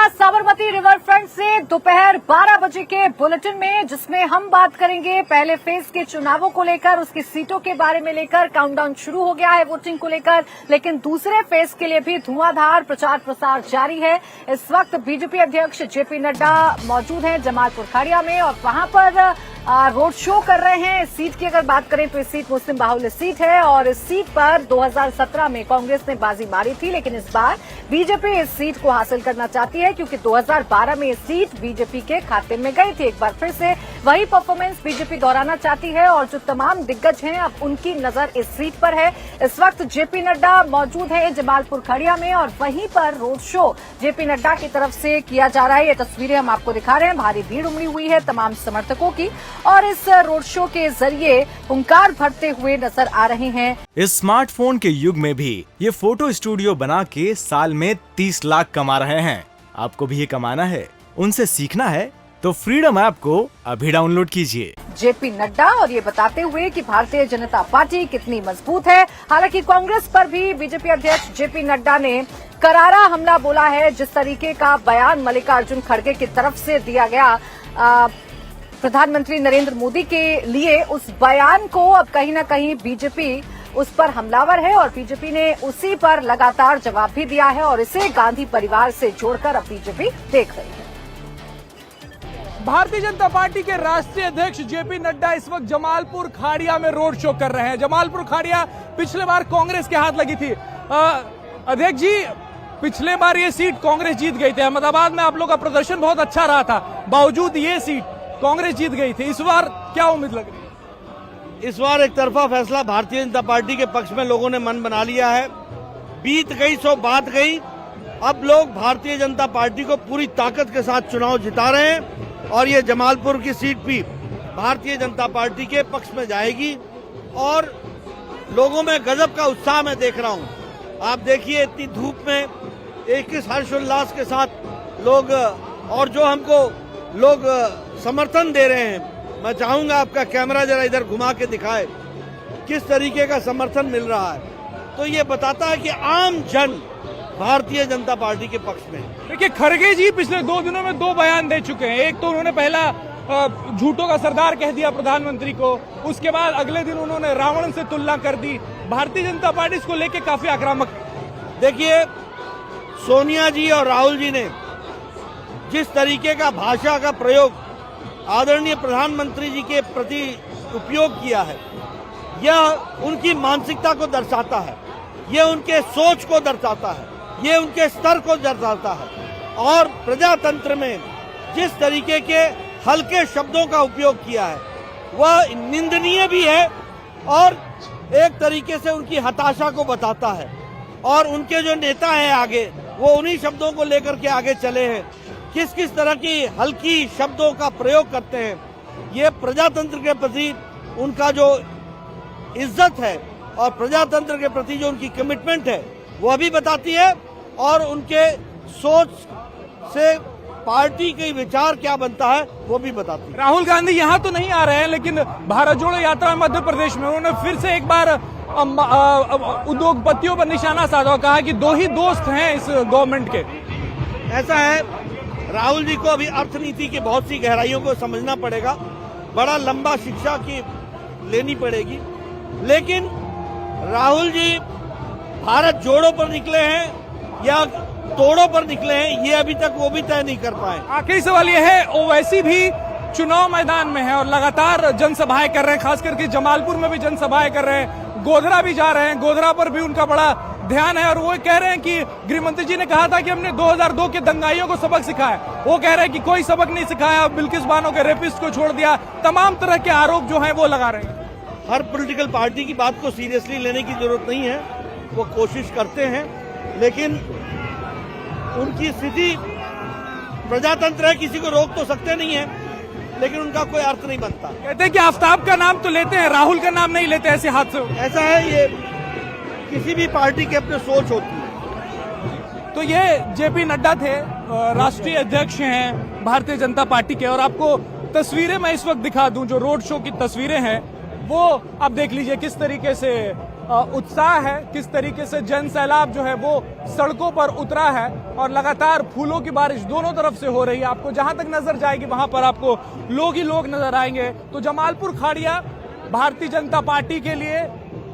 Sabarmati river front से दोपहर 12 बजे के बुलेटिन में, जिसमें हम बात करेंगे पहले फेज के चुनावों को लेकर, उसकी सीटों के बारे में लेकर। काउंटडाउन शुरू हो गया है वोटिंग को लेकर, लेकिन दूसरे फेज के लिए भी धुआंधार प्रचार प्रसार जारी है। इस वक्त बीजेपी अध्यक्ष जेपी नड्डा मौजूद हैं जमालपुर खाड़िया में और वहां पर रोड शो कर रहे हैं। इस सीट की अगर बात करें तो इस सीट मुस्लिम बाहुल्य सीट है और इस सीट पर 2017 में कांग्रेस ने बाजी मारी थी, लेकिन इस बार बीजेपी इस सीट को हासिल करना चाहती है क्योंकि 2012 में ये सीट बीजेपी के खाते में गई थी। एक बार फिर से वही परफॉर्मेंस बीजेपी दोहराना चाहती है और जो तमाम दिग्गज हैं अब उनकी नजर इस सीट पर है। इस वक्त जेपी नड्डा मौजूद है जमालपुर खड़िया में और वहीं पर रोड शो जेपी नड्डा की तरफ से किया जा रहा है। ये तस्वीरें हम आपको दिखा रहे हैं। भारी भीड़ उमड़ी हुई है तमाम समर्थकों की और इस रोड शो के जरिए हुंकार भरते हुए नजर आ रहे हैं। इस स्मार्टफोन के युग में भी ये फोटो स्टूडियो बना के साल में 30 लाख कमा रहे हैं। आपको भी ये कमाना है, उनसे सीखना है तो फ्रीडम ऐप को अभी डाउनलोड कीजिए। जेपी नड्डा और ये बताते हुए कि भारतीय जनता पार्टी कितनी मजबूत है। हालांकि कांग्रेस पर भी बीजेपी अध्यक्ष जेपी नड्डा ने करारा हमला बोला है। जिस तरीके का बयान मल्लिकार्जुन खड़गे की तरफ से दिया गया प्रधानमंत्री नरेंद्र मोदी के लिए, उस बयान को अब कहीं न कहीं बीजेपी उस पर हमलावर है और बीजेपी ने उसी पर लगातार जवाब भी दिया है और इसे गांधी परिवार से जोड़कर अब बीजेपी देख रही है। भारतीय जनता पार्टी के राष्ट्रीय अध्यक्ष जेपी नड्डा इस वक्त जमालपुर खाड़िया में रोड शो कर रहे हैं। जमालपुर खाड़िया पिछले बार कांग्रेस के हाथ लगी थी। अध्यक्ष जी, पिछले बार ये सीट कांग्रेस जीत गई थी। अहमदाबाद में आप लोग का प्रदर्शन बहुत अच्छा रहा था, बावजूद ये सीट कांग्रेस जीत गई थी। इस बार क्या उम्मीद लग रही है? इस बार एक तरफा फैसला भारतीय जनता पार्टी के पक्ष में लोगों ने मन बना लिया है। बीत गई सो बात गई। अब लोग भारतीय जनता पार्टी को पूरी ताकत के साथ चुनाव जिता रहे हैं और ये जमालपुर की सीट भी भारतीय जनता पार्टी के पक्ष में जाएगी और लोगों में गजब का उत्साह मैं देख रहा हूं। आप देखिए इतनी धूप में एक इस हर्षोल्लास के साथ लोग और जो हमको लोग समर्थन दे रहे हैं। मैं चाहूंगा आपका कैमरा जरा इधर घुमा के दिखाए किस तरीके का समर्थन मिल रहा है। तो ये बताता है कि आम जन भारतीय जनता पार्टी के पक्ष में। देखिए, खड़गे जी पिछले 2 दिनों में 2 बयान दे चुके हैं। एक तो उन्होंने पहला झूठों का सरदार कह दिया प्रधानमंत्री को, उसके बाद अगले दिन उन्होंने रावण से तुलना कर दी। भारतीय जनता पार्टी इसको लेके काफी आक्रामक। देखिए, सोनिया जी और राहुल जी ने जिस तरीके का भाषा का प्रयोग आदरणीय प्रधानमंत्री जी के प्रति उपयोग किया है, यह उनकी मानसिकता को दर्शाता है, यह उनके सोच को दर्शाता है, ये उनके स्तर को दर्शाता है। और प्रजातंत्र में जिस तरीके के हल्के शब्दों का उपयोग किया है वह निंदनीय भी है और एक तरीके से उनकी हताशा को बताता है। और उनके जो नेता हैं आगे, वो उन्हीं शब्दों को लेकर के आगे चले हैं। किस किस तरह की हल्की शब्दों का प्रयोग करते हैं, ये प्रजातंत्र के प्रति उनका जो इज्जत है और प्रजातंत्र के प्रति जो उनकी कमिटमेंट है वह भी बताती है और उनके सोच से पार्टी के विचार क्या बनता है वो भी बताती है। राहुल गांधी यहाँ तो नहीं आ रहे हैं, लेकिन भारत जोड़ो यात्रा मध्य प्रदेश में उन्होंने फिर से एक बार उद्योगपतियों पर निशाना साधा, कहा कि 2 ही दोस्त हैं इस गवर्नमेंट के। ऐसा है, राहुल जी को अभी अर्थनीति की बहुत सी गहराइयों को समझना पड़ेगा, बड़ा लंबा शिक्षा की लेनी पड़ेगी। लेकिन राहुल जी भारत जोड़ो पर निकले हैं या तोड़ो पर निकले हैं, ये अभी तक वो भी तय नहीं कर पाए। आखिरी सवाल ये है, ओवैसी भी चुनाव मैदान में है और लगातार जनसभाएं कर रहे हैं, खास करके जमालपुर में भी जनसभाएं कर रहे हैं, गोधरा भी जा रहे हैं। गोधरा पर भी उनका बड़ा ध्यान है और वो कह रहे हैं कि गृहमंत्री जी ने कहा था कि हमने 2002 के दंगाइयों को सबक सिखाया। वो कह रहे हैं कि कोई सबक नहीं सिखाया, बिल्किस बानो के रेपिस्ट को छोड़ दिया। तमाम तरह के आरोप जो हैं वो लगा रहे हैं। हर पॉलिटिकल पार्टी की बात को सीरियसली लेने की जरूरत नहीं है, वो कोशिश करते हैं, लेकिन उनकी स्थिति प्रजातंत्र है, किसी को रोक तो सकते नहीं है, लेकिन उनका कोई अर्थ नहीं बनता। कहते हैं कि आफ्ताब का नाम तो लेते हैं, राहुल का नाम नहीं लेते ऐसे हादसे। ऐसा है, ये किसी भी पार्टी की अपनी सोच होती है। तो ये जेपी नड्डा थे, राष्ट्रीय अध्यक्ष हैं भारतीय जनता पार्टी के। और आपको तस्वीरें मैं इस वक्त दिखा दूं, जो रोड शो की तस्वीरें हैं वो आप देख लीजिए किस तरीके से उत्साह है, किस तरीके से जन सैलाब जो है वो सड़कों पर उतरा है और लगातार फूलों की बारिश दोनों तरफ से हो रही है। आपको जहां तक नजर जाएगी वहां पर आपको लोग ही लोग नजर आएंगे। तो जमालपुर खाड़िया भारतीय जनता पार्टी के लिए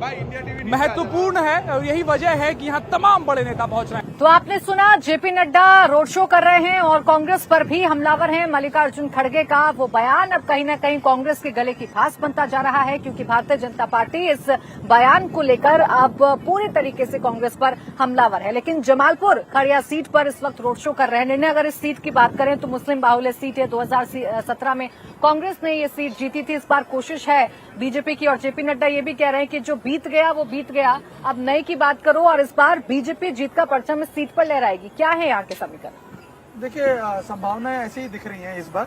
महत्वपूर्ण है और यही वजह है कि यहाँ तमाम बड़े नेता पहुंच रहे हैं। तो आपने सुना, जेपी नड्डा रोड शो कर रहे हैं और कांग्रेस पर भी हमलावर हैं। मल्लिकार्जुन खड़गे का वो बयान अब कहीं न कहीं कांग्रेस के गले की फांस बनता जा रहा है, क्योंकि भारतीय जनता पार्टी इस बयान को लेकर अब पूरी तरीके से कांग्रेस पर हमलावर है। लेकिन जमालपुर खड़िया सीट पर इस वक्त रोड शो कर रहे हैं। निर्णय अगर इस सीट की बात करें तो मुस्लिम बाहुल्य सीट है। 2017 में कांग्रेस ने ये सीट जीती थी। इस बार कोशिश है बीजेपी की और जेपी नड्डा ये भी कह रहे हैं कि जो बीत गया वो बीत गया, अब नए की बात करो और इस बार बीजेपी जीत का परचम इस सीट पर लहराएगी। क्या है यहाँ के समीकरण? देखिए, संभावनाएं ऐसी ही दिख रही हैं इस बार।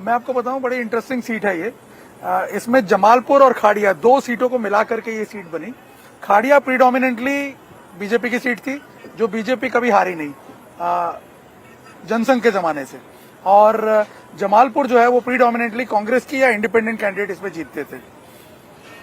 मैं आपको बताऊं, बड़ी इंटरेस्टिंग सीट है ये। इसमें जमालपुर और खाड़िया दो सीटों को मिला करके ये सीट बनी। खाड़िया प्रीडोमिनेंटली बीजेपी की सीट थी, जो बीजेपी कभी हारी नहीं जनसंघ के जमाने से, और जमालपुर जो है वो प्रीडोमिनेंटली कांग्रेस की या इंडिपेंडेंट कैंडिडेट इसमें जीतते थे।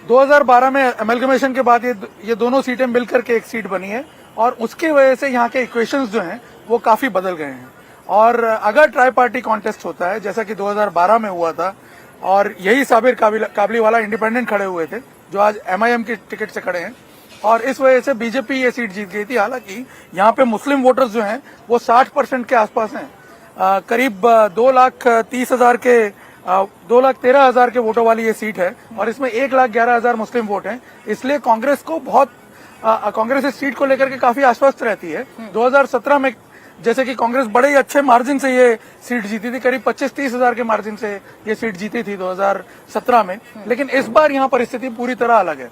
2012 में एमलगमेशन के बाद ये दोनों सीटें मिलकर के एक सीट बनी है और उसकी वजह से यहाँ के इक्वेशंस जो हैं वो काफी बदल गए हैं। और अगर ट्राई पार्टी कॉन्टेस्ट होता है जैसा कि 2012 में हुआ था, और यही साबिर काबलीवाला इंडिपेंडेंट खड़े हुए थे जो आज MIM की टिकट से खड़े हैं, और इस वजह से बीजेपी ये सीट जीत गई थी। हालांकि यहाँ पे मुस्लिम वोटर्स जो हैं वो 60% के आसपास हैं। करीब 2,13,000 के वोटों वाली ये सीट है और इसमें 1,11,000 मुस्लिम वोट हैं। इसलिए कांग्रेस को कांग्रेस इस सीट को लेकर के काफी आश्वस्त रहती है। 2017 में जैसे कि कांग्रेस बड़े ही अच्छे मार्जिन से ये सीट जीती थी, करीब 25-30 हजार के मार्जिन से ये सीट जीती थी 2017 में। लेकिन इस बार यहाँ परिस्थिति पूरी तरह अलग है।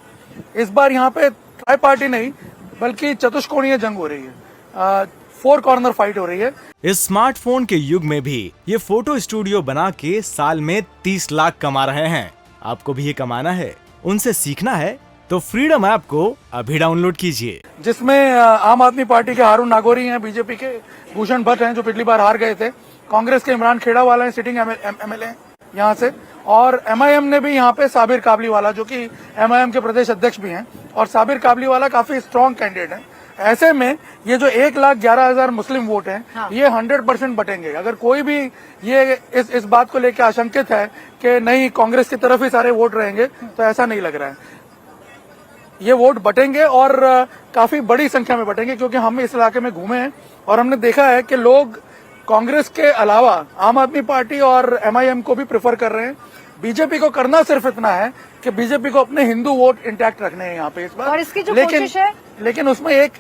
इस बार यहाँ पे ट्राई पार्टी नहीं बल्कि चतुष्कोणीय जंग हो रही है, 4 कॉर्नर फाइट हो रही है। इस स्मार्टफोन के युग में भी ये फोटो स्टूडियो बना के साल में 30 लाख कमा रहे हैं। आपको भी ये कमाना है, उनसे सीखना है तो फ्रीडम ऐप को अभी डाउनलोड कीजिए। जिसमें आम आदमी पार्टी के हारून नागौरी हैं, बीजेपी के भूषण भट्ट हैं जो पिछली बार हार गए थे, कांग्रेस के इमरान खेड़ावाला हैं, सिटिंग MLA यहाँ से, और MIM ने भी यहाँ पे साबिर काबलीवाला जो कि MIM के प्रदेश अध्यक्ष भी हैं, और साबिर काबलीवाला काफी स्ट्रॉन्ग कैंडिडेट हैं। ऐसे में ये जो 1,11,000 मुस्लिम वोट हैं, ये 100% बटेंगे। अगर कोई भी ये इस बात को लेकर आशंकित है कि नहीं कांग्रेस की तरफ ही सारे वोट रहेंगे, तो ऐसा नहीं लग रहा है। ये वोट बटेंगे और काफी बड़ी संख्या में बटेंगे, क्योंकि हम इस इलाके में घूमे हैं और हमने देखा है कि लोग कांग्रेस के अलावा आम आदमी पार्टी और MIM को भी प्रेफर कर रहे हैं। बीजेपी को करना सिर्फ इतना है कि बीजेपी को अपने हिंदू वोट इंटैक्ट रखने हैं यहाँ पे इस बार, और इसकी जो कोशिश है, लेकिन उसमें एक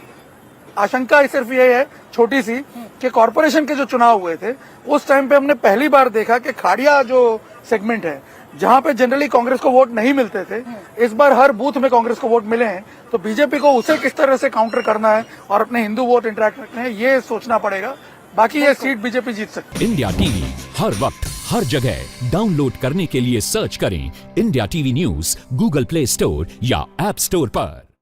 आशंका सिर्फ ये है छोटी सी कि कॉर्पोरेशन के जो चुनाव हुए थे उस टाइम पे हमने पहली बार देखा कि खाड़िया जो सेगमेंट है जहां पे जनरली कांग्रेस को वोट नहीं मिलते थे, इस बार हर बूथ में कांग्रेस को वोट मिले हैं। तो बीजेपी को उसे किस तरह से काउंटर करना है और अपने हिंदू वोट इंटरैक्ट रखने हैं, ये सोचना पड़ेगा। बाकी ये सीट बीजेपी जीत सकती है। इंडिया टीवी हर वक्त हर जगह डाउनलोड करने के लिए सर्च करें India TV news Google play store या ऐप स्टोर पर।